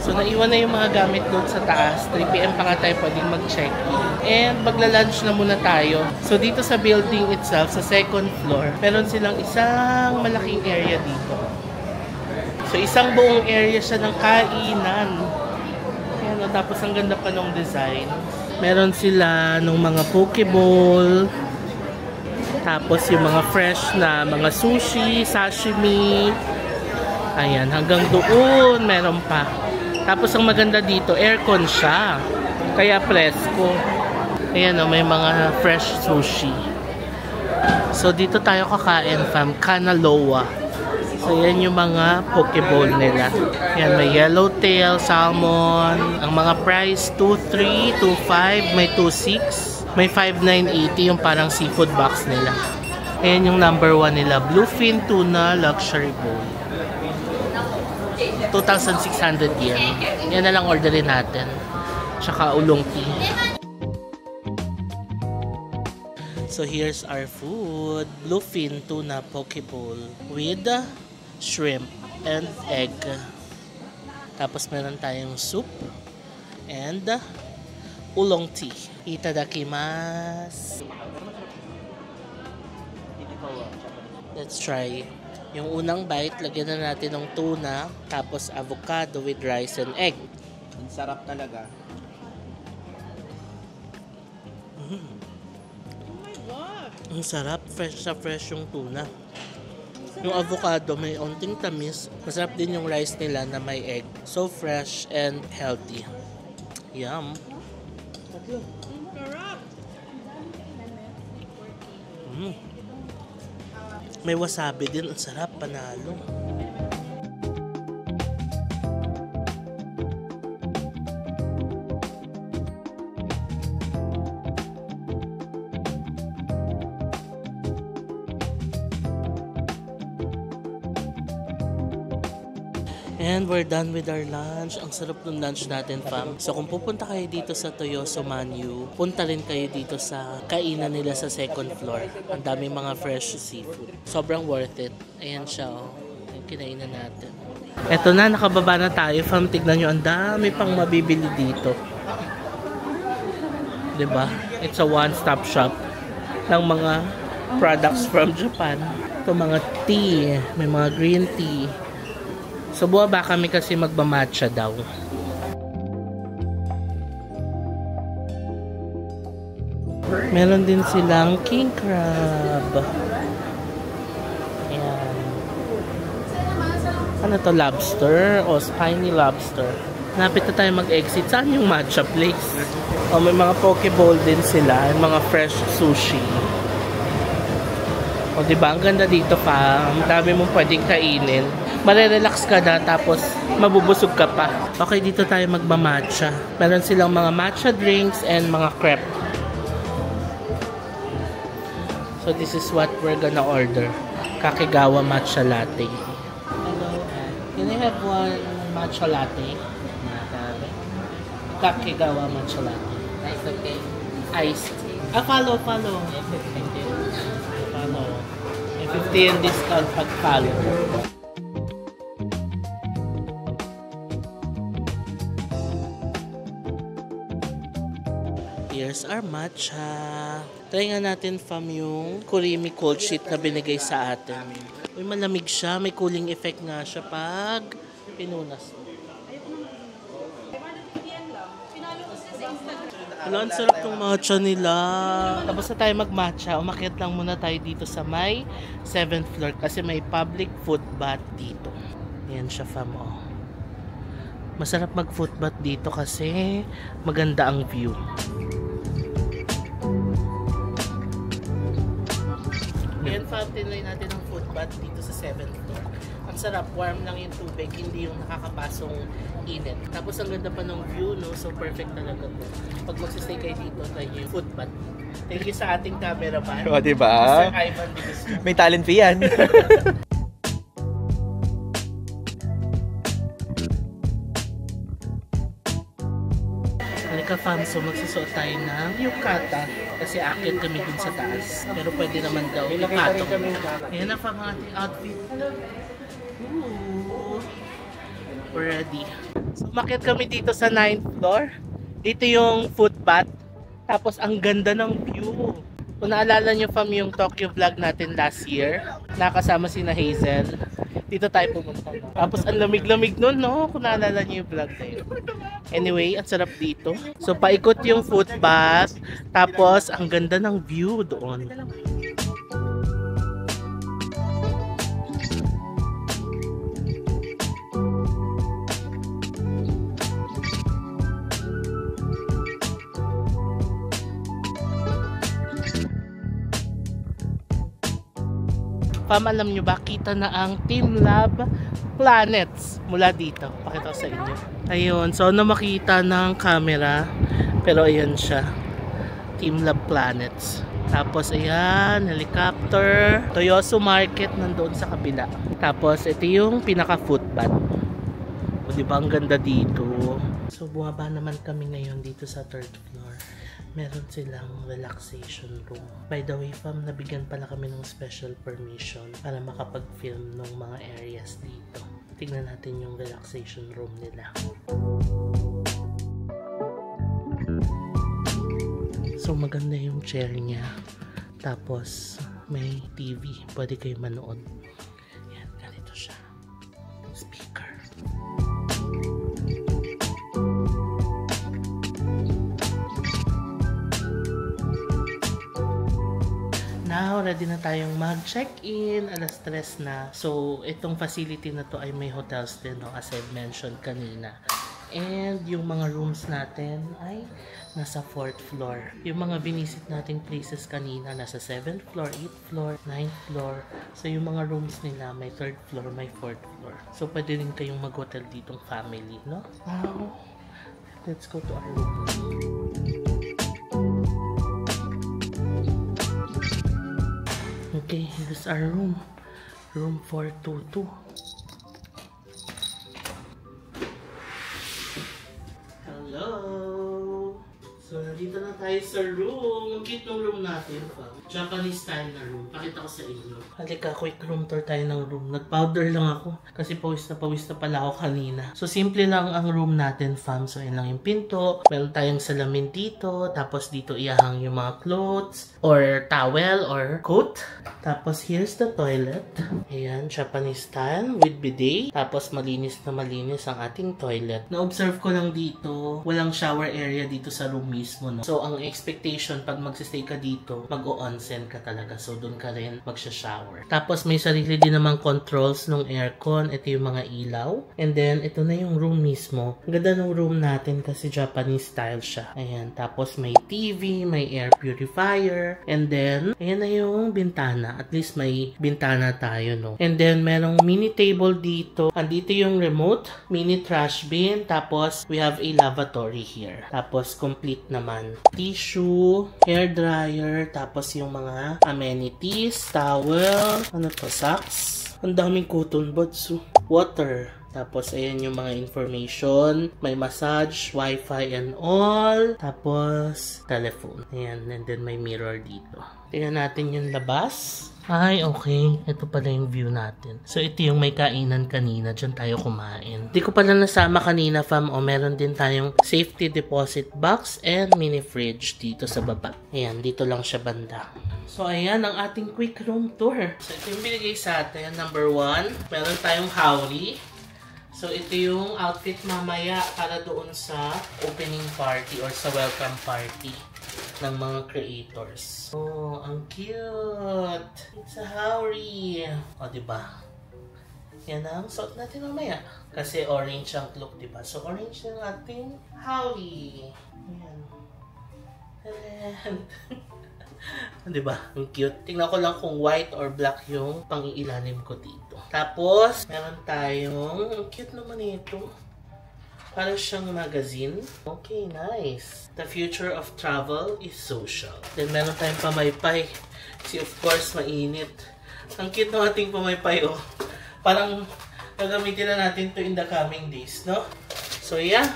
So naiwan na yung mga gamit doon sa taas. 3 PM pa nga tayo pwedeng mag-check-in. And magla-lunch na muna tayo. So dito sa building itself, sa second floor, meron silang isang malaking area dito. So isang buong area siya ng kainan. Tapos ang ganda pa ng design. Meron sila nung mga pokeball. Tapos yung mga fresh na mga sushi, sashimi. Ayan, hanggang doon meron pa. Tapos ang maganda dito, aircon siya. Kaya presko. Ayan o, may mga fresh sushi. So dito tayo kakain fam, Kanaloa. So yan yung mga pokeball nila. Yan, may yellowtail, salmon. Ang mga price 2.3, 2.5, may 2.6, may 5.980 yung parang seafood box nila. Ayan yung number 1 nila, bluefin tuna luxury bowl. 2,600 yen. Yan na lang orderin natin. Tsaka ulong tea. So here's our food. Bluefin tuna poke bowl with shrimp and egg. Tapos meron tayong soup and ulong tea. Itadakimasu. Let's try. Yung unang bite, lagyan na natin ng tuna, tapos avocado with rice and egg. Ang sarap talaga. Ang sarap, fresh na fresh yung tuna. Yung avocado may onting tamis. Masarap din yung rice nila na may egg. So fresh and healthy. Yum. May wasabi din. Ang sarap, panalo. And we're done with our lunch. Ang sarap ng lunch natin, fam. So kung pupunta kayo dito sa Toyosu Manyu, punta rin kayo dito sa kainan nila sa second floor. Ang daming mga fresh seafood. Sobrang worth it. Ayan siya, oh. Yung kinainan natin. Eto na, nakababa na tayo, fam. Tignan nyo, ang dami pang mabibili dito. Diba? It's a one-stop shop ng mga products from Japan. Ito mga tea, may mga green tea. So buwaba kami kasi magmamatcha daw. Meron din silang king crab. Ayan. Ano to, lobster o spiny lobster? Napit na tayo mag-exit. Saan yung matcha place? O may mga pokeball din sila, mga fresh sushi. O diba, ang ganda dito pa. Ang dami mong pwedeng kainin. Marerelax ka na, tapos mabubusog ka pa. Okay, dito tayo magmamatcha. Meron silang mga matcha drinks and mga crepe. So this is what we're gonna order. Kakigawa matcha latte. Hello, can I have one matcha latte? Kakigawa matcha latte. Ice okay. Ice. Follow. Follow. 50 discount pag follow. Here's our matcha. Try nga natin fam yung kurimi cold sheet na binigay sa atin. Uy, malamig siya. May cooling effect nga siya pag pinunas. Wala, ang sarap tong matcha nila. Tapos na tayo mag-matcha, umakyat lang muna tayo dito sa may 7th floor kasi may public foot bath dito. Yan siya fam, oh. Masarap mag-foot bath dito kasi maganda ang view. Yan fam, tinry natin ang foot bath dito sa 7th floor. Ang sarap, warm lang yung tubig, hindi yung nakakapasong init. Tapos ang ganda pa ng view, no? So perfect talaga po. Pag magsistay kayo dito, try nyo yung foot bath. Thank you sa ating cameraman. O, diba? Mr. Ivan Divisco. May talent fee yan. Halika fam, so magsusuot tayo ng yukata kasi akit kami dun sa taas. Pero pwede naman daw yukato. Ayan na fam ang ating outfit. Ooh. We're ready. So umakyat kami dito sa 9th floor. Dito yung foot bath. Tapos ang ganda ng view. Kung naalala nyo fam yung Tokyo vlog natin last year, nakasama si na Hazel. Dito tayo pumunta. Tapos ang lamig-lamig nun, no? Kung naalala nyo yung vlog na yun. Anyway, ang sarap dito. So paikot yung foot bath. Tapos ang ganda ng view doon. Pam, alam nyo ba, kita na ang Teamlab Planets mula dito. Pakita ko sa inyo. Ayun, so na makita ng camera. Pero ayan siya. Teamlab Planets. Tapos ayan, helicopter. Toyosu Market nandoon sa kabila. Tapos ito yung pinaka-footpath. O diba ang ganda dito. So buwaba naman kami ngayon dito sa 3rd floor. Meron silang relaxation room. By the way, Pam, nabigyan pala kami ng special permission para makapag-film ng mga areas dito. Tingnan natin yung relaxation room nila. So maganda yung chair niya. Tapos may TV. Pwede kayo manood. Yan, ganito siya. Speaker. Now, ready na tayong mag-check-in. Alas 3 na. So, itong facility na to ay may hotels din, no? As I've mentioned kanina. And yung mga rooms natin ay nasa 4th floor. Yung mga binisit nating places kanina, nasa 7th floor, 8th floor, 9th floor. So, yung mga rooms nila, may 3rd floor, may 4th floor. So, pwede rin kayong mag-hotel ditong family, no? Now, let's go to our room. Okay, here's our room. Room 422. Hello! So, nandito na tayo sa room. Ang cute ng room natin, Pam. Japanese style na room. Pakita ko sa inyo. Halika, quick room tour tayo ng room. Nag-powder lang ako kasi pawis na pala ako kanina. So, simple lang ang room natin, Fam. So, yun lang yung pinto. Meron tayong salamin dito. Tapos, dito iahang yung mga clothes or towel or coat. Tapos, here's the toilet. Ayan, Japanese style with bidet. Tapos, malinis na malinis ang ating toilet. Na-observe ko lang dito, walang shower area dito sa room mismo, no? So, ang expectation, pag magsistay ka dito, mag-o-onsen ka talaga. So, doon ka rin magsha-shower. Tapos, may sarili din namang controls ng aircon. Ito yung mga ilaw. And then, ito na yung room mismo. Ang ganda ng room natin kasi Japanese style siya. Ayan. Tapos, may TV, may air purifier. And then, ayan na yung bintana. At least may bintana tayo, no? And then, merong mini table dito. Andito yung remote, mini trash bin. Tapos, we have a lavatory here. Tapos, complete naman. Tissue, hair dryer, tapos yung mga amenities, towel, ano to, socks. Ang daming cotton buds, water. Tapos, ayan yung mga information. May massage, wifi and all. Tapos, telephone. Ayan, and then may mirror dito. Tingnan natin yung labas. Ay, okay. Ito pala yung view natin. So, ito yung may kainan kanina. Diyan tayo kumain. Di ko pala nasama kanina, fam. O, meron din tayong safety deposit box and mini fridge dito sa baba. Ayan, dito lang siya banda. So, ayan ang ating quick room tour. So, ito yung binigay sa atin. Number 1, meron tayong howry. So, ito yung outfit mamaya para doon sa opening party or sa welcome party ng mga creators. Oh, ang cute! It's a howry! O, diba? Yan ang suot natin mamaya. Kasi orange ang look, diba? So, orange yung ating howry. Ayan. Diba? Ang cute. Tingnan ko lang kung white or black yung pang-iilalim ko dito. Tapos, meron tayong, ang cute naman ito. Parang siyang magazine. Okay, nice. The future of travel is social. Then, meron tayong pamaypay. Kasi of course, mainit. Ang cute ng ating pamaypay, oh. Parang, gagamitin na natin to in the coming days, no? So, yeah.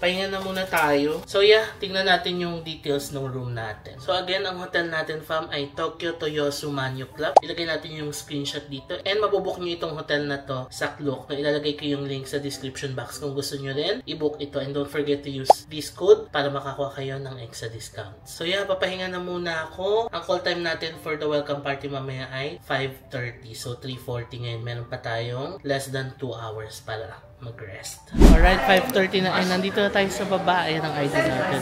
Pahinga na muna tayo. So yeah, tingnan natin yung details ng room natin. So again, ang hotel natin, fam, ay Tokyo Toyosu Manyu Club. Ilagay natin yung screenshot dito. And mabubook nyo itong hotel na to sa Klook. No, ilalagay ko yung link sa description box kung gusto nyo rin i-book ito. And don't forget to use this code para makakuha kayo ng extra discount. So yeah, papahinga na muna ako. Ang call time natin for the welcome party mamaya ay 5:30. So 3:40 ngayon. Meron pa tayong less than 2 hours para mag-rest. Alright, 5:30 na. Ay, nandito na tayo sa baba. Ayan ang ID natin.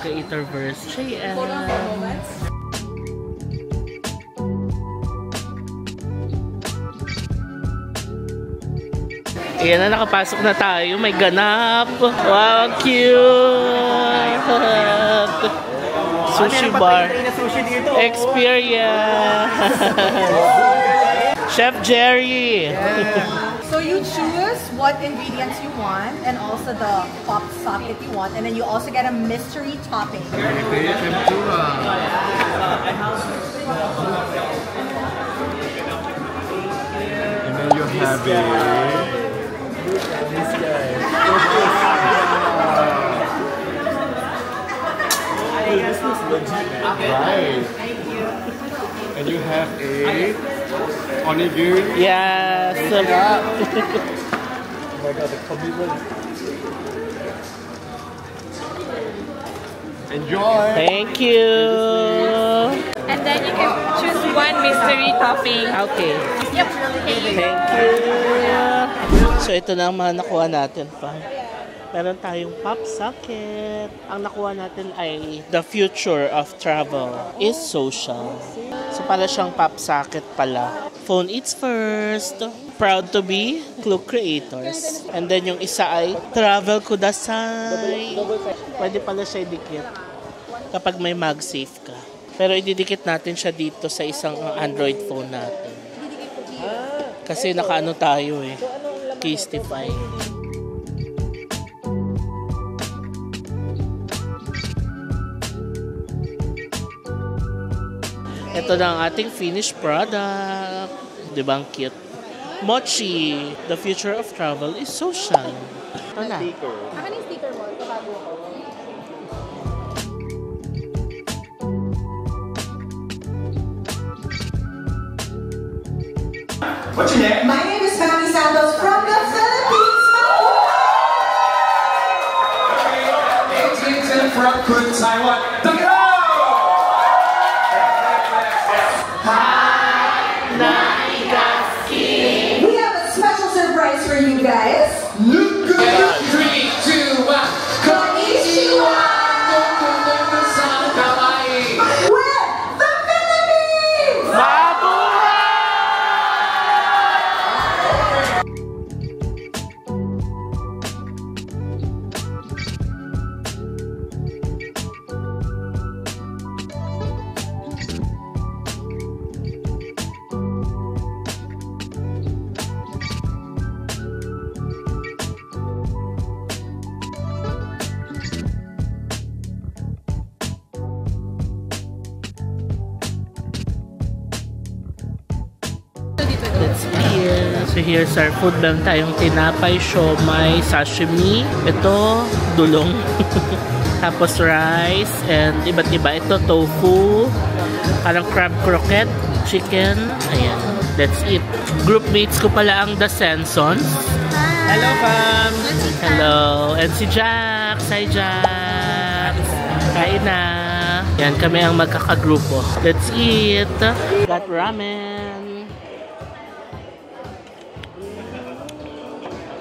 Creatorverse. JM. Ayan na, nakapasok na tayo. May ganap. Wow, cute! Sushi bar. Experience. Chef Jerry. So you choose what ingredients you want and also the pop socket you want, and then you also get a mystery topping. And then you have this guy. This is legit. Right. And you have a onigiri. Yes. Oh my god, the commitment. Enjoy. Thank you. And then you can choose one mystery topping. Okay. Yep. Thank you. So ito na ang mga nakuha natin pa. Meron tayong pop socket. Ang nakuha natin ay the future of travel is social. So para siyang pop socket pala. Phone eats first. Proud to be Clue creators. And then yung isa ay travel kudasai. Pwede pala siya idikit kapag may MagSafe ka. Pero ididikit natin siya dito sa isang Android phone natin. Kasi nakaano tayo eh. Casetify. Ito na ang ating finished product. Diba ang cute? Mochi, the future of travel is social. Ito na. What's your name? My name is Fanny Santos from the Philippines. It's from Taiwan. Go! We have a special surprise for you guys. Look good. 3, 2, 1. Konnichiwa! We're the Philippines! Let's eat. So here's our food. Meron tayong tinapay, siomay, sashimi. Ito, dulong. Tapos rice and iba't iba. Ito, tofu. Parang crab croquette, chicken. Ayan. Let's eat. Groupmates ko pala ang The Sensons. Hello, fam. Hello. And si Jax. Hi, Jax. Kain na. Yan, kami ang magkakagrupo. Let's eat. Got ramen.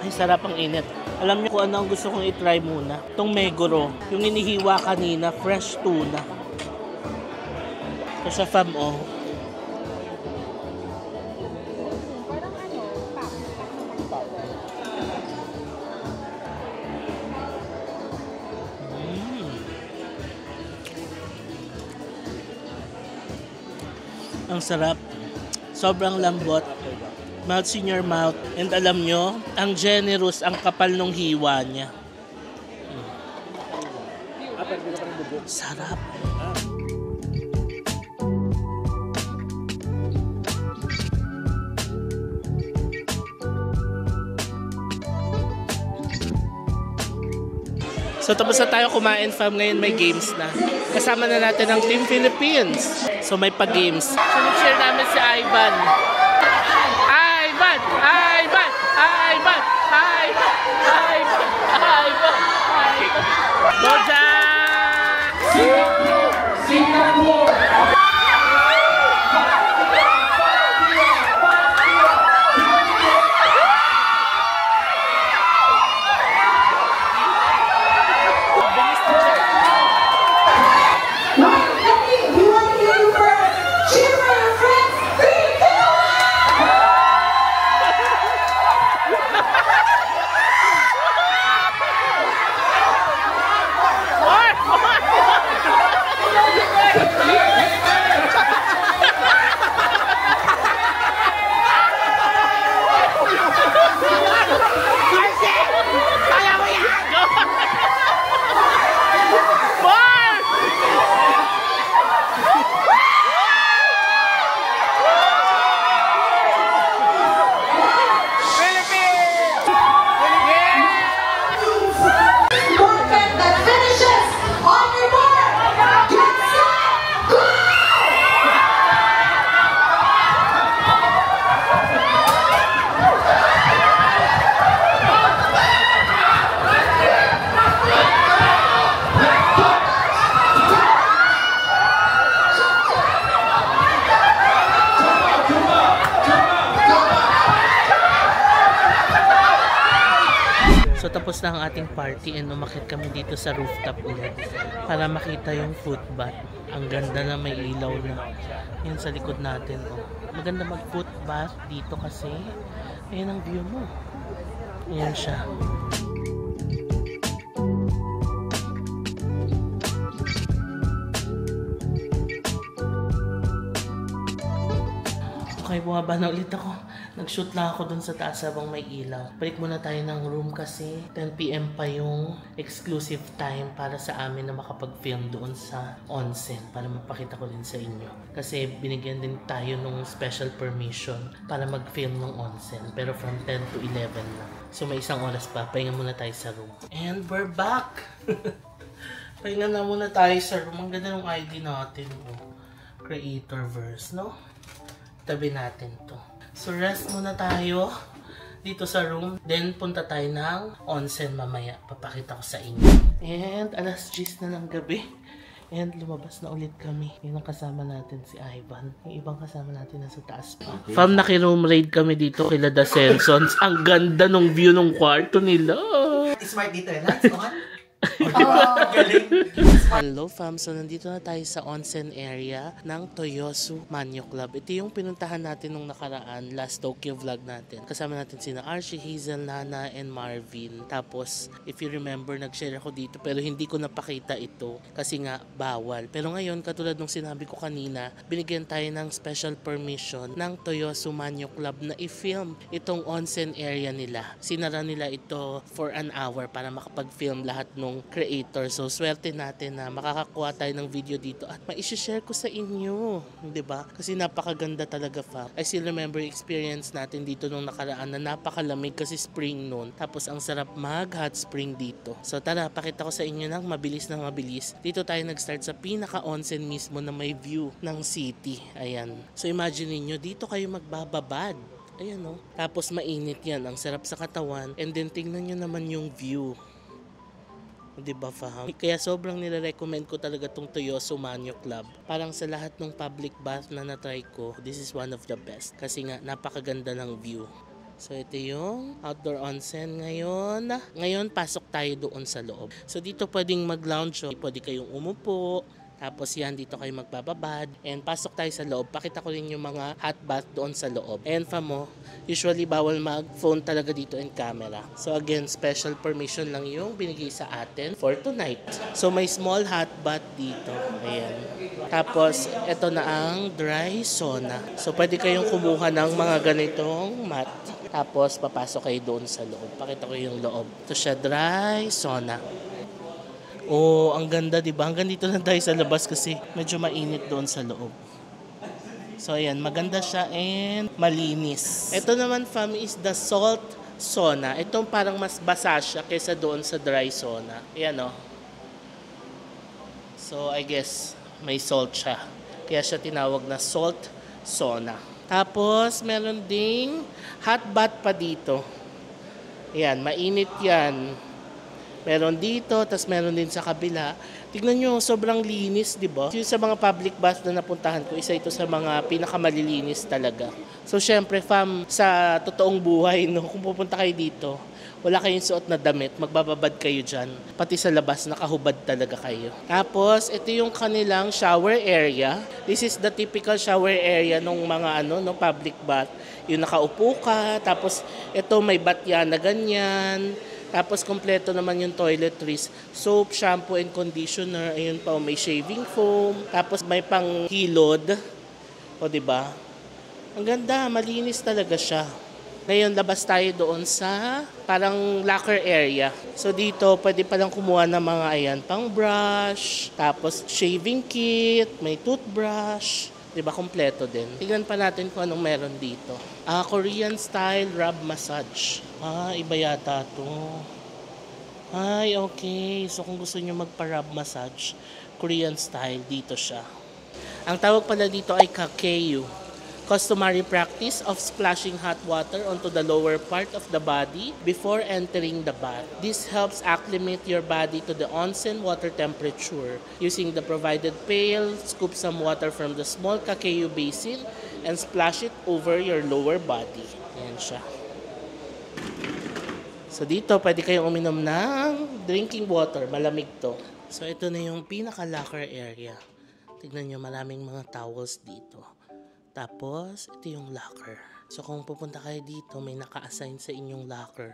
Ay, sarap ang init. Alam niyo kung ano ang gusto kong i-try muna? Itong Meguro. Yung inihiwa kanina, fresh tuna. Ito sa fam, oh. Ang sarap. Sobrang lambot. Melts in your mouth. And alam nyo, ang generous, ang kapal ng hiwa niya. Sarap. So tapos na tayo kumain, fam. Ngayon may games na. Kasama na natin ang Team Philippines. So may pa-games. So nag-share namin si Ivan. Ivan! Ivan! Ivan! Ivan! Ivan! Ivan! Go Jack! Singapore! So tapos na ang ating party and umakyat kami dito sa rooftop ulit para makita yung foot bath. Ang ganda na, may ilaw na. Yan sa likod natin. Oh. Maganda mag foot bath dito kasi ayan ang view mo. Ayan siya. Okay, bumaba na ulit ako. Nag-shoot na ako dun sa taas habang may ilaw. Balik muna tayo ng room kasi 10 PM pa yung exclusive time para sa amin na makapag-film doon sa onsen para mapakita ko din sa inyo. Kasi binigyan din tayo nung special permission para mag-film ng onsen. Pero from 10 to 11 lang. So may isang oras pa. Pahinga muna tayo sa room. And we're back! Pahinga na muna tayo sa room. Ang ganda ng ID natin. Oh. Creatorverse, no? Tabi natin to. So rest muna tayo dito sa room. Then punta tayo ng onsen mamaya. Papakita ko sa inyo. And alas 10 na ng gabi. And lumabas na ulit kami. Yun ang kasama natin si Ivan. Yung ibang kasama natin nasa taas pa. Fam, naki-room raid kami dito kila The Simpsons. Ang ganda ng view ng kwarto nila. Smart dito eh. Lights on. Hello fam, so nandito na tayo sa onsen area ng Toyosu Manyo Club. Ito yung pinuntahan natin nung nakaraan, last Tokyo vlog natin. Kasama natin sina Archie, Hazel, Nana, and Marvin. Tapos, if you remember, nag-share ako dito pero hindi ko napakita ito kasi nga bawal. Pero ngayon, katulad nung sinabi ko kanina, binigyan tayo ng special permission ng Toyosu Manyo Club na i-film itong onsen area nila. Sinara nila ito for an hour para makapag-film lahat ng creator. So swerte natin na makakakuha tayo ng video dito at ma-share ko sa inyo, 'di ba? Kasi napakaganda talaga, fam. I still remember experience natin dito nung nakaraan na napakalamig kasi spring noon. Tapos ang sarap mag-hot spring dito. So tara, pakita ko sa inyo ng mabilis na mabilis. Dito tayo nag-start sa pinaka-onsen mismo na may view ng city. Ayan. So imagine niyo dito kayo magbababad. Ayan, no? Tapos mainit 'yan, ang sarap sa katawan. And then tingnan niyo naman yung view. Diba fam? Kaya sobrang nire-recommend ko talaga tong Toyosu Manyo Club. Parang sa lahat ng public bath na na-try ko, this is one of the best. Kasi nga, napakaganda ng view. So ito yung outdoor onsen ngayon. Ngayon, pasok tayo doon sa loob. So dito pwedeng mag-lounge, pwede kayong umupo. Tapos yan, dito kayo magbababad. And pasok tayo sa loob. Pakita ko rin yung mga hot bath doon sa loob. And famo, usually bawal mag-phone talaga dito and camera. So again, special permission lang yung binigay sa atin for tonight. So may small hot bath dito. Ayan. Tapos, ito na ang dry sauna. So pwede kayong kumuha ng mga ganitong mat. Tapos, papasok kayo doon sa loob. Pakita ko yung loob. Ito siya, dry sauna. Oh, ang ganda, diba? Hanggang dito lang tayo sa labas kasi medyo mainit doon sa loob. So, ayan. Maganda siya and malinis. Ito naman, fam, is the salt sauna. Itong parang mas basa siya kaysa doon sa dry sauna. Ayan, oh. So, I guess may salt siya. Kaya siya tinawag na salt sauna. Tapos, meron ding hot bath pa dito. Ayan, mainit yan. Meron dito, tas meron din sa kabila. Tignan nyo, sobrang linis, di ba? Yung sa mga public bath na napuntahan ko, isa ito sa mga pinakamalilinis talaga. So, syempre, fam, sa totoong buhay, no, kung pupunta kayo dito, wala kayong suot na damit, magbababad kayo dyan. Pati sa labas, nakahubad talaga kayo. Tapos, ito yung kanilang shower area. This is the typical shower area ng mga no, public bath. Yung nakaupo ka, tapos ito may batya na ganyan. Tapos, kompleto naman yung toiletries. Soap, shampoo, and conditioner. Ayun pa, may shaving foam. Tapos, may panghilod. O, diba? Ang ganda, malinis talaga siya. Ngayon, labas tayo doon sa parang locker area. So, dito, pwede palang kumuha ng mga ayan, pang brush. Tapos, shaving kit. May toothbrush. Diba, kompleto din. Tignan pa natin kung anong meron dito. Korean style rub massage. Iba yata to. Ay, okay. So, kung gusto nyo magpa-rub massage, Korean style, dito siya. Ang tawag pala dito ay kakeyu. Customary practice of splashing hot water onto the lower part of the body before entering the bath. This helps acclimate your body to the onsen water temperature. Using the provided pail, scoop some water from the small kakeyu basin and splash it over your lower body. Ayan siya. So dito, pwede kayong uminom ng drinking water. Malamig to. So ito na yung pinaka-locker area. Tignan nyo, maraming mga towels dito. Tapos, ito yung locker. So kung pupunta kayo dito, may naka-assign sa inyong locker.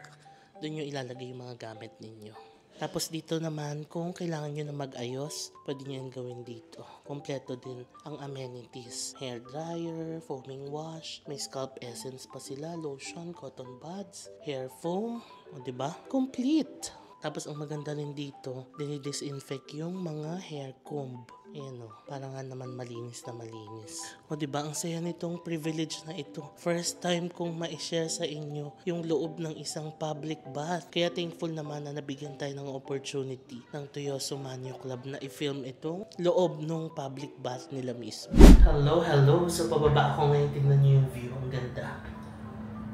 Doon nyo ilalagay yung mga gamit ninyo. Tapos dito naman, kung kailangan nyo na mag-ayos, pwede nyo yan gawin dito. Kompleto din ang amenities. Hair dryer, foaming wash, may scalp essence pa sila, lotion, cotton buds, hair foam. O diba? Complete! Tapos ang maganda rin dito, dinidisinfect yung mga hair comb. Ayan o, parang nga naman malinis na malinis. O diba, ang saya nitong privilege na ito. First time kong ma-share sa inyo yung loob ng isang public bath. Kaya thankful naman na nabigyan tayo ng opportunity ng Tuyoso Manyo Club na i-film itong loob ng public bath nila mismo. Hello, hello. So pababa ako ngayon, tignan nyo yung view. Ang ganda.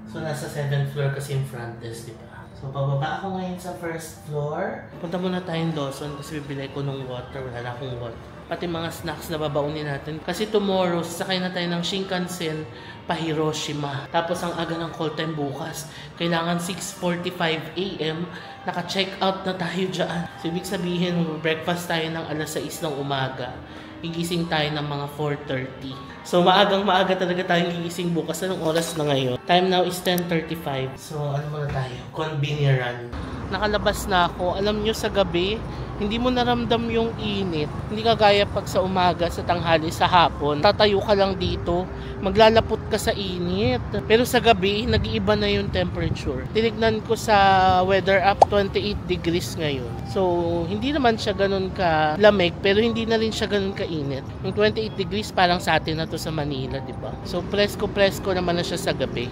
So nasa 7th floor kasi yung front desk, diba? So, bababa ako ngayon sa first floor. Punta muna tayong Lawson kasi bibili ko ng water. Wala na akong water. Pati mga snacks na babaunin natin. Kasi tomorrow, sasakay na tayo ng Shinkansen pa Hiroshima. Tapos ang aga ng call time bukas. Kailangan 6:45 AM. Naka-check out na tayo dyan. So, ibig sabihin, breakfast tayo ng alas 6 ng umaga. Gigising tayo ng mga 4:30. So, maagang-maaga talaga tayong gigising bukas. Anong oras na ngayon? Time now is 10:35. So, ano muna tayo? Convenient run. Nakalabas na ako. Alam nyo, sa gabi, hindi mo naramdam yung init. Hindi kagaya pag sa umaga, sa tanghali, sa hapon. Tatayo ka lang dito, maglalapot ka sa init. Pero sa gabi, nag-iiba na yung temperature. Tinignan ko sa weather app, 28 degrees ngayon. So, hindi naman siya ganun ka lamig, pero hindi na rin siya ganun ka init. Yung 28 degrees, parang sa atin na to sa Manila, di ba? So, presko-presko naman na siya sa gabi.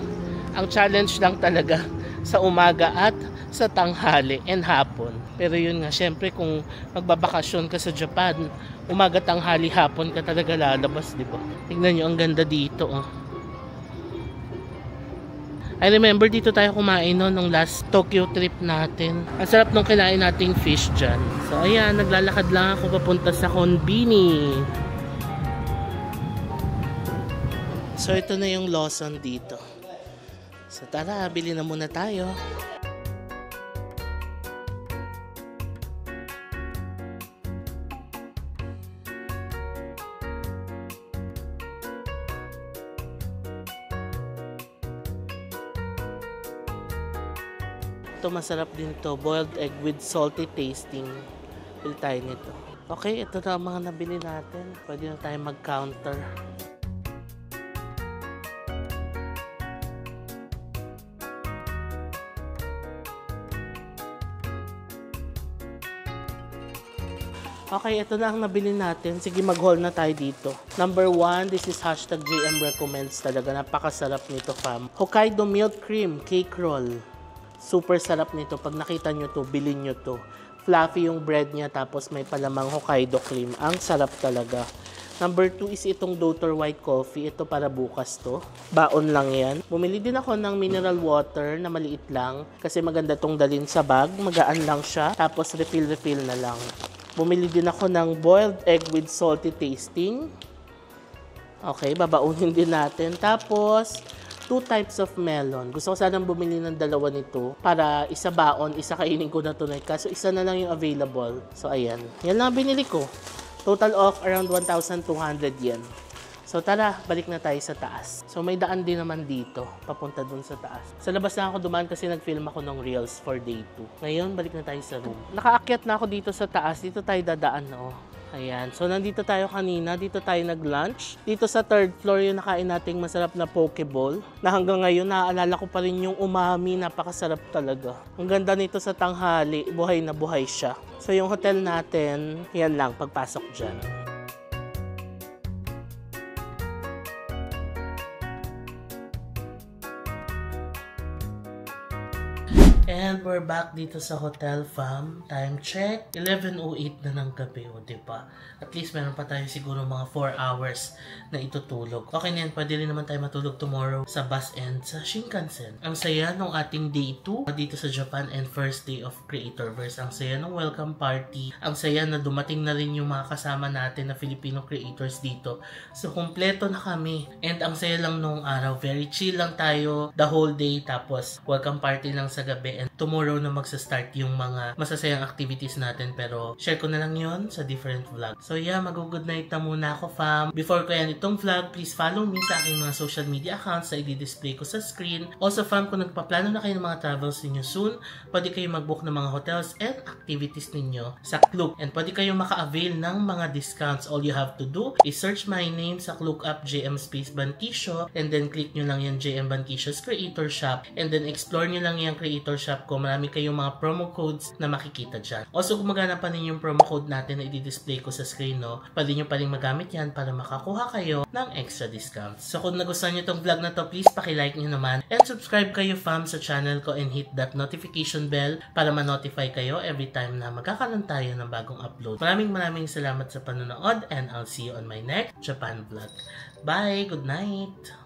Ang challenge lang talaga sa umaga at sa tanghali and hapon. Pero yun nga, syempre kung magbabakasyon ka sa Japan, umaga, tanghali, hapon ka talaga lalabas, di ba? Tingnan nyo, ang ganda dito, oh. I remember dito tayo kumain no, nung last Tokyo trip natin. Ang sarap nung kinain nating fish dyan. So ayan, naglalakad lang ako papunta sa Konbini. So ito na yung Lawson dito. So tara, bili na muna tayo. Ito masarap din to, boiled egg with salty tasting. Bili tayo nito. Okay, ito na ang mga nabili natin. Pwede na tayo mag-counter. Okay, ito na ang nabili natin. Sige, mag-haul na tayo dito. Number 1, this is hashtag JM Recommends talaga. Napakasarap nito, fam. Hokkaido Milk Cream Cake Roll. Super sarap nito. Pag nakita nyo to, bilhin nyo to. Fluffy yung bread niya, tapos may palamang Hokkaido cream. Ang sarap talaga. Number 2 is itong Dr. White Coffee. Ito para bukas to. Baon lang yan. Bumili din ako ng mineral water na maliit lang. Kasi maganda tong dalhin sa bag. Magaan lang siya. Tapos refill na lang. Bumili din ako ng boiled egg with salty tasting. Okay, babaunin din natin. Tapos 2 types of melon. Gusto ko sanang bumili ng dalawa nito para isa baon, isa kainin ko na tonight. Kaso isa na lang yung available. So, ayan. Yan lang binili ko. Total of around 1,200 yen. So, tara, balik na tayo sa taas. So, may daan din naman dito, papunta dun sa taas. Sa labas na ako dumaan kasi nag-film ako ng Reels for day 2. Ngayon, balik na tayo sa room. Nakaakyat na ako dito sa taas. Dito tayo dadaan, no? Ayan. So, nandito tayo kanina. Dito tayo nag-lunch. Dito sa 3rd floor yung nakain nating masarap na pokeball. Na hanggang ngayon, naaalala ko pa rin yung umami. Napakasarap talaga. Ang ganda nito sa tanghali. Buhay na buhay siya. So, yung hotel natin, yan lang, pagpasok dyan. And we're back dito sa hotel, fam. Time check, 11:08 na ng gabi, o diba? At least meron pa tayo siguro mga 4 hours na itutulog. Okay na yan, pwede rin naman tayo matulog tomorrow sa bus and sa Shinkansen. Ang saya nung ating day 2 dito sa Japan and first day of Creatorverse. Ang saya nung welcome party. Ang saya na dumating na rin yung mga kasama natin na Filipino creators dito. So, kompleto na kami. And ang saya lang nung araw, very chill lang tayo the whole day. Tapos, welcome party lang sa gabi. And tomorrow, tomorrow na magsa-start yung mga masasayang activities natin, pero share ko na lang yon sa different vlog. So yeah, mag-good night na muna ako, fam. Before ko yan itong vlog, please follow me sa aking mga social media accounts na i-display ko sa screen. Also, fam, kung nagpaplano na kayo ng mga travels ninyo soon, pwede kayo mag-book ng mga hotels and activities ninyo sa Klook. And pwede kayo maka-avail ng mga discounts. All you have to do is search my name sa Klook app, JM Space Banquisio, and then click nyo lang yung JM Banquisio's Creator Shop, and then explore nyo lang yung Creator Shop ko. Marami kayong mga promo codes na makikita dyan. Also, kung maghanap pa ninyo yung promo code natin na i-display ko sa screen, no, pwede nyo pa rin magamit yan para makakuha kayo ng extra discounts. So, kung nagustuhan nyo itong vlog na to, please paki-like nyo naman and subscribe kayo, fam, sa channel ko and hit that notification bell para ma-notify kayo every time na magkakaroon tayo ng bagong upload. Maraming salamat sa panonood and I'll see you on my next Japan vlog. Bye! Good night!